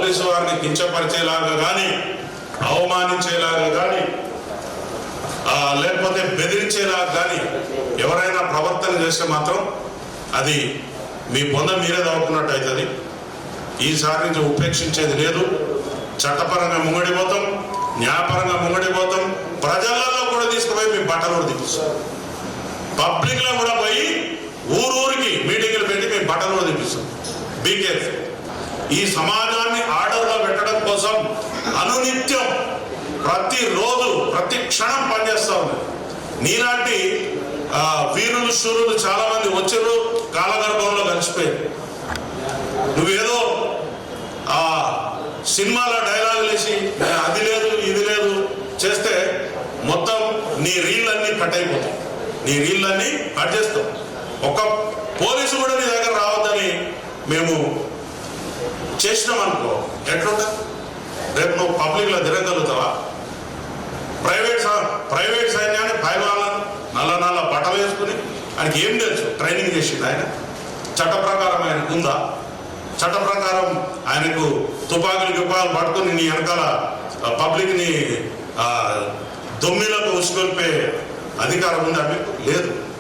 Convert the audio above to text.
Police వారిని కించపరిచేలాగా కానీ, అవమానించేలాగా కానీ, లేకపోతే బెదిరించేలాగా కానీ ఎవరైనా ప్రవర్తన చేస్తే మాత్రం అది మీ పొంద మీరే దవ్వుకున్నట్టు అవుతుంది. ఈసారి నుంచి ఉపేక్షించేది లేదు. చట్టపరంగా ముంగడిపోతాం, న్యాయపరంగా ముంగడిపోతాం. ప్రజలలో కూడా తీసుకుపోయి మీ బట్టలు దింపిస్తాం. పబ్లిక్లో కూడా పోయి ఊరూరికి మీటింగ్లు పెట్టి మేము బట్టలు దింపిస్తాం. Be careful. ఈ సమాజాన్ని ఆర్డర్లో పెట్టడం కోసం అనునిత్యం ప్రతిరోజు ప్రతి క్షణం పనిచేస్తా ఉంది. నీలాంటి వీరులు శూరులు చాలా మంది వచ్చారు, కాలగర్భంలో కలిసిపోయారు. నువ్వేదో సినిమాలో డైలాగులు వేసి అది లేదు ఇది లేదు చేస్తే మొత్తం నీ రీళ్ళన్నీ కట్ అయిపోతాయి. నీ రీళ్ళన్నీ కట్ చేస్తాం. ఒక పోలీసు కూడా నీ దగ్గర రావద్దని మేము చేసినాం అనుకో, ఎట్లుంటా? రేపు నువ్వు పబ్లిక్లో తిరగలుగుతావా? ప్రైవేట్ సైన్యాన్ని పైవాళ్ళను నల్ల బట్టలు వేసుకుని ఆయనకి ఏం తెలుసు? ట్రైనింగ్ చేసింది ఆయన. చట్ట ప్రకారం ఆయనకు ఉందా? చట్ట ప్రకారం ఆయనకు తుపాకులు పట్టుకుని నీ వెనకాల పబ్లిక్ని దొమ్మిలకు ఉసుకొల్పే అధికారం ఉందా మీకు? లేదు.